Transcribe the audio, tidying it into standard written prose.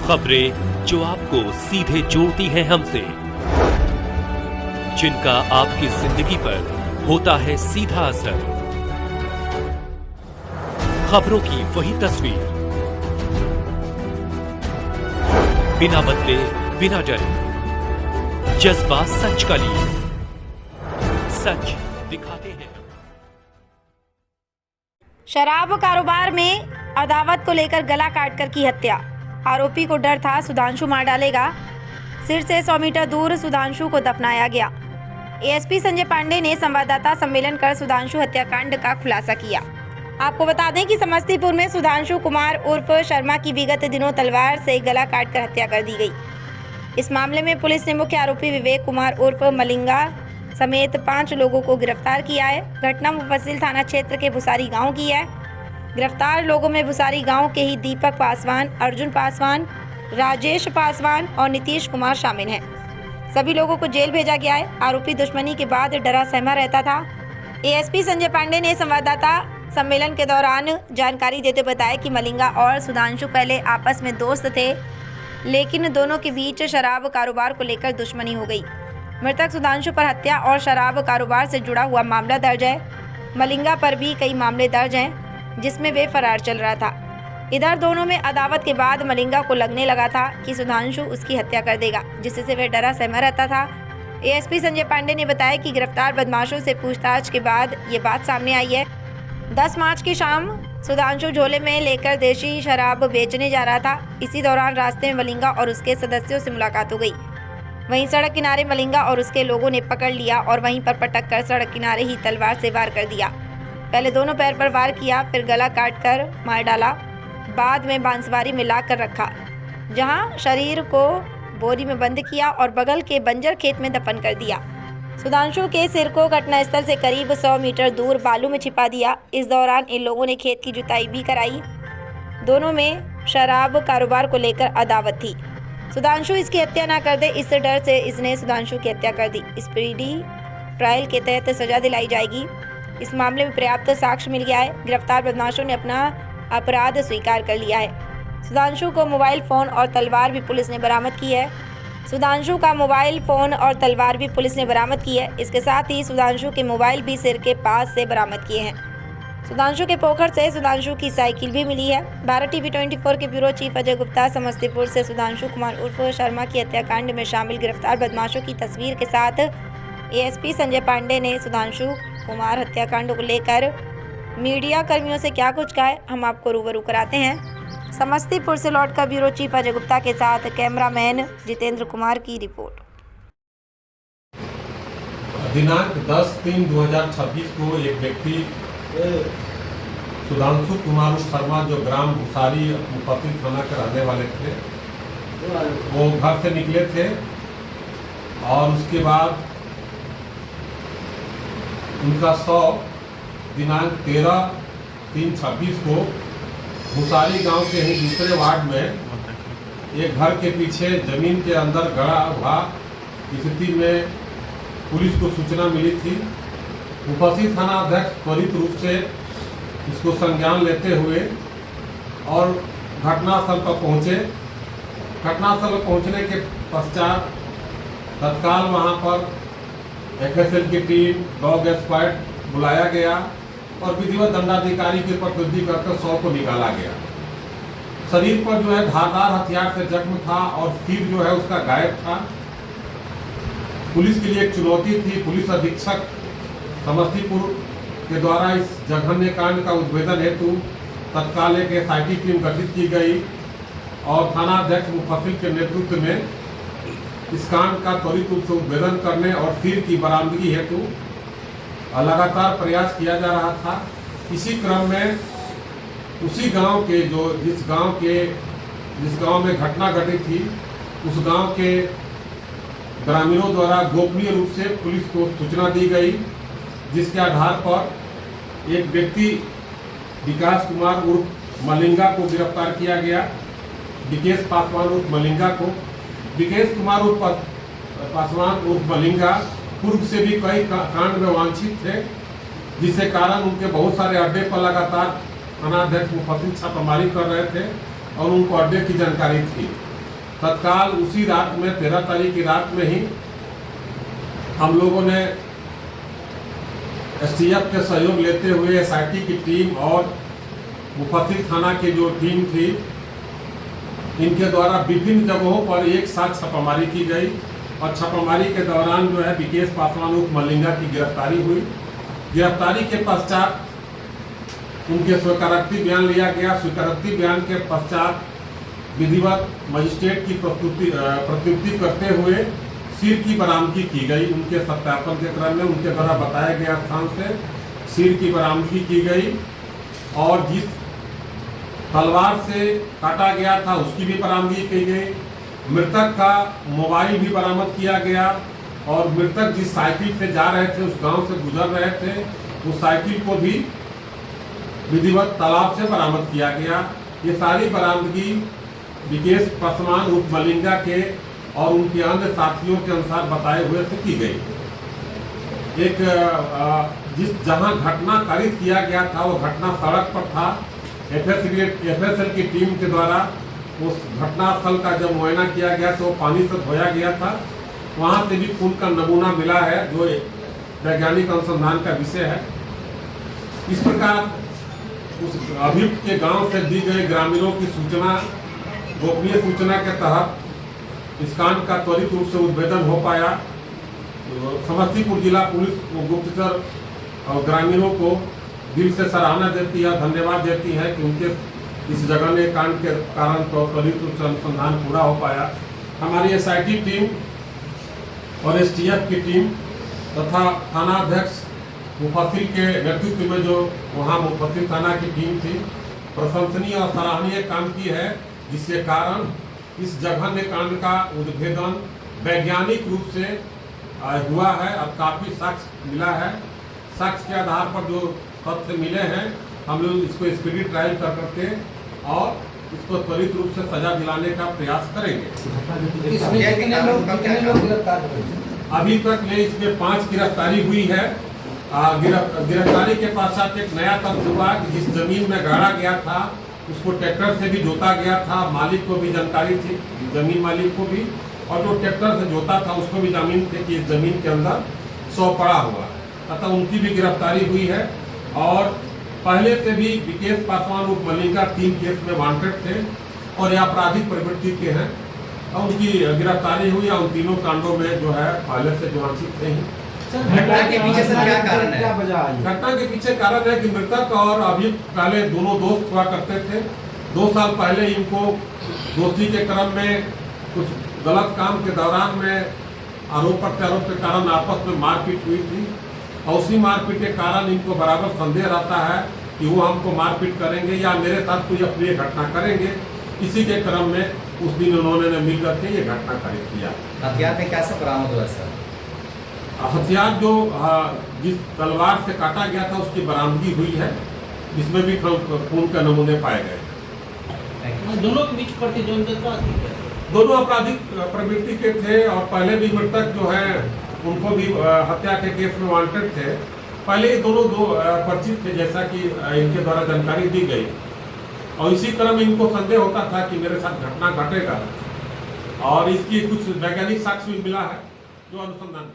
खबरें जो आपको सीधे जोड़ती हैं हमसे, जिनका आपकी जिंदगी पर होता है सीधा असर। खबरों की वही तस्वीर, बिना बदले बिना डरे, जज्बा सच का लिए, सच दिखाते हैं। शराब कारोबार में अदावत को लेकर गला काटकर की हत्या। आरोपी को डर था सुधांशु मार डालेगा। सिर से 100 मीटर दूर सुधांशु को दफनाया गया। एएसपी संजय पांडे ने संवाददाता सम्मेलन कर सुधांशु हत्याकांड का खुलासा किया। आपको बता दें कि समस्तीपुर में सुधांशु कुमार उर्फ शर्मा की विगत दिनों तलवार से गला काटकर हत्या कर दी गई। इस मामले में पुलिस ने मुख्य आरोपी विवेक कुमार उर्फ मलिंगा समेत 5 लोगों को गिरफ्तार किया है। घटना मुफस्सिल थाना क्षेत्र के भुसारी गांव की है। गिरफ्तार लोगों में भुसारी गांव के ही दीपक पासवान, अर्जुन पासवान, राजेश पासवान और नीतीश कुमार शामिल हैं। सभी लोगों को जेल भेजा गया है। आरोपी दुश्मनी के बाद डरा सहमा रहता था। एएसपी संजय पांडे ने संवाददाता सम्मेलन के दौरान जानकारी देते बताया कि मलिंगा और सुधांशु पहले आपस में दोस्त थे, लेकिन दोनों के बीच शराब कारोबार को लेकर दुश्मनी हो गई। मृतक सुधांशु पर हत्या और शराब कारोबार से जुड़ा हुआ मामला दर्ज है। मलिंगा पर भी कई मामले दर्ज हैं, जिसमें वे फरार चल रहा था। इधर दोनों में अदावत के बाद मलिंगा को लगने लगा था कि सुधांशु उसकी हत्या कर देगा, जिससे वह डरा सहमा रहता था। एएसपी संजय पांडे ने बताया कि गिरफ्तार बदमाशों से पूछताछ के बाद ये बात सामने आई है। 10 मार्च की शाम सुधांशु झोले में लेकर देशी शराब बेचने जा रहा था। इसी दौरान रास्ते में मलिंगा और उसके सदस्यों से मुलाकात हो गई। वहीं सड़क किनारे मलिंगा और उसके लोगों ने पकड़ लिया और वहीं पर पटक कर सड़क किनारे ही तलवार से वार कर दिया। पहले दोनों पैर पर वार किया, फिर गला काटकर मार डाला। बाद में बांसवारी में लाकर रखा, जहां शरीर को बोरी में बंद किया और बगल के बंजर खेत में दफन कर दिया। सुधांशु के सिर को घटनास्थल से करीब 100 मीटर दूर बालू में छिपा दिया। इस दौरान इन लोगों ने खेत की जुताई भी कराई। दोनों में शराब कारोबार को लेकर अदावत थी। सुधांशु इसकी हत्या न कर दे, इस डर से इसने सुधांशु की हत्या कर दी। स्पीडी ट्रायल के तहत सजा दिलाई जाएगी। इस मामले में पर्याप्त साक्ष्य मिल गया है। गिरफ्तार बदमाशों ने अपना अपराध स्वीकार कर लिया है। सुधांशु को मोबाइल फ़ोन और तलवार भी पुलिस ने बरामद की है। सुधांशु का मोबाइल फ़ोन और तलवार भी पुलिस ने बरामद की है। इसके साथ ही सुधांशु के मोबाइल भी सिर के पास से बरामद किए हैं। सुधांशु के पोखर से सुधांशु की साइकिल भी मिली है। भारत टीवी 24 के ब्यूरो चीफ अजय गुप्ता समस्तीपुर से सुधांशु कुमार उर्फ शर्मा की हत्याकांड में शामिल गिरफ्तार बदमाशों की तस्वीर के साथ एएसपी संजय पांडे ने सुधांशु कुमार हत्याकांड को लेकर मीडिया कर्मियों से क्या कुछ कहा है, हम आपको रूबरू कराते हैं। समस्तीपुर से लौटकर ब्यूरो चीफ अजय गुप्ता के साथ कैमरामैन जितेंद्र कुमार की रिपोर्ट। दिनांक 10/3/2026 को एक व्यक्ति सुधांशु कुमार शर्मा, जो ग्राम भुसारी मुफस्सिल थाना के रहने वाले थे, वो घर से निकले थे और उसके बाद उनका शव दिनांक 13/3/26 को भुसारी गांव के ही दूसरे वार्ड में एक घर के पीछे जमीन के अंदर गड़ा हुआ स्थिति में पुलिस को सूचना मिली थी। मुफस्सिल थाना अध्यक्ष त्वरित रूप से इसको संज्ञान लेते हुए और घटनास्थल पर पहुंचे। घटनास्थल पर पहुंचने के पश्चात तत्काल वहां पर FSL की टीम, डॉग स्क्वाड बुलाया गया और विधिवत दंडाधिकारी की प्रतिनिधि करके शव को निकाला गया। शरीर पर जो है धारदार हथियार से जख्म था और सिर जो है उसका गायब था। पुलिस के लिए एक चुनौती थी। पुलिस अधीक्षक समस्तीपुर के द्वारा इस जघन्य कांड का उद्भेदन हेतु तत्काल एक SIT टीम गठित की गई और थाना अध्यक्ष मुफस्सिल के नेतृत्व में इस कांड का त्वरित रूप से उद्भेदन करने और सिर की बरामदगी हेतु लगातार प्रयास किया जा रहा था। इसी क्रम में उसी गांव के जिस गांव में घटना घटी थी, उस गांव के ग्रामीणों द्वारा गोपनीय रूप से पुलिस को सूचना दी गई, जिसके आधार पर एक व्यक्ति विकास कुमार उर्फ मलिंगा को गिरफ्तार किया गया। विकेश पासवान उर्फ मलिंगा को विकेश कुमार उर्फ पासवान उर्फ मलिंगा पूर्व से भी कई कांड में वांछित थे, जिसके कारण उनके बहुत सारे अड्डे पर लगातार थानाध्यक्ष मुफस्सिल छापामारी कर रहे थे और उनको अड्डे की जानकारी थी। तत्काल उसी रात में 13 तारीख की रात में ही हम लोगों ने एसटीएफ के सहयोग लेते हुए एसआईटी की टीम और मुफस्सिल थाना की जो टीम थी, इनके द्वारा विभिन्न जगहों पर एक साथ छापामारी की गई और छापामारी के दौरान जो है विकेश पासवान उर्फ मलिंगा की गिरफ्तारी हुई। गिरफ्तारी के पश्चात उनके स्वीकारोक्ति बयान लिया गया। स्वीकारोक्ति बयान के पश्चात विधिवत मजिस्ट्रेट की प्रस्तुति करते हुए सिर की बरामदगी की गई। उनके सत्यापन के क्रम में उनके द्वारा बताए गए स्थान से सिर की बरामदगी की गई और जिस तलवार से काटा गया था उसकी भी बरामदगी की गई। मृतक का मोबाइल भी बरामद किया गया और मृतक जिस साइकिल से जा रहे थे, उस गांव से गुजर रहे थे, उस साइकिल को भी विधिवत तालाब से बरामद किया गया। ये सारी बरामदगी विकेश पासवान उर्फ मलिंगा के और उनके अन्य साथियों के अनुसार बताए हुए से की गई। एक जिस जहां घटना कारित किया गया था वो घटना सड़क पर था। एफएसएल की टीम के द्वारा उस घटनास्थल का जब मुआयना किया गया तो पानी से धोया गया था। वहां से भी खून का नमूना मिला है जो वैज्ञानिक अनुसंधान का विषय है। इस प्रकार उस अभियुक्त के गांव से दी गई ग्रामीणों की सूचना, गोपनीय सूचना के तहत इस कांड का त्वरित रूप से उद्भेदन हो पाया। समस्तीपुर जिला पुलिस गुप्तचर और ग्रामीणों को दिल से सराहना देती है, धन्यवाद देती है कि उनके इस जघन्य कांड के कारण तो त्वरित रूप से अनुसंधान पूरा हो पाया। हमारी एसआईटी टीम और एसटीएफ की टीम तथा थानाध्यक्ष मुफस्सिल के नेतृत्व में जो वहाँ मुफस्सिल थाना की टीम थी, प्रशंसनीय और सराहनीय काम की है, जिसके कारण इस जघन्य कांड का उद्भेदन वैज्ञानिक रूप से हुआ है और काफ़ी साक्ष्य मिला है। साक्ष्य के आधार पर जो तथ्य मिले हैं, हम लोग इसको स्पीडी ट्रायल कर करके और इसको त्वरित रूप से सजा दिलाने का प्रयास करेंगे। अभी तक में इसमें 5 गिरफ्तारी हुई है। गिरफ्तारी के पश्चात एक नया तथ्य हुआ कि जिस जमीन में गाड़ा गया था उसको ट्रैक्टर से भी जोता गया था। मालिक को भी जानकारी थी, जमीन मालिक को भी, और जो ट्रैक्टर से जोता था उसको भी जमीन थी कि इस जमीन के अंदर 100 पड़ा हुआ, अतः उनकी भी गिरफ्तारी हुई है। और पहले से भी विकेश पासवान उर्फ मलिंगा 3 केस में वांटेड थे और ये आपराधिक प्रवृत्ति के हैं और उनकी गिरफ्तारी हुई और उन तीनों कांडों में जो है पहले से जो आंशिक थे। घटना के पीछे सर क्या कारण है? घटना के पीछे कारण है कि मृतक और अभियुक्त पहले दोनों दोस्त हुआ करते थे। 2 साल पहले इनको दोस्ती के क्रम में कुछ गलत काम के दौरान में आरोप प्रत्यारोप के कारण आपस में मारपीट हुई थी और उसी मारपीट के कारण इनको बराबर संदेह रहता है कि वो हमको मारपीट करेंगे या मेरे साथ कोई अप्रिय घटना करेंगे। इसी के क्रम में उस दिन उन्होंने मिल करके ये घटना कारित किया। हथियार में क्या सब बरामद हुआ सर? हथियार जो जिस तलवार से काटा गया था उसकी बरामदगी हुई है, इसमें भी खून के नमूने पाए गए। दोनों के बीच प्रतिद्वंद्विता थी? दोनों आपराधिक प्रवृत्ति के थे और पहले भी मृतक जो है उनको भी हत्या के केस में वांटेड थे। पहले ये दोनों परिचित थे, जैसा कि इनके द्वारा जानकारी दी गई, और इसी क्रम में इनको संदेह होता था कि मेरे साथ घटना घटेगा और इसकी कुछ वैज्ञानिक साक्ष्य भी मिला है जो अनुसंधान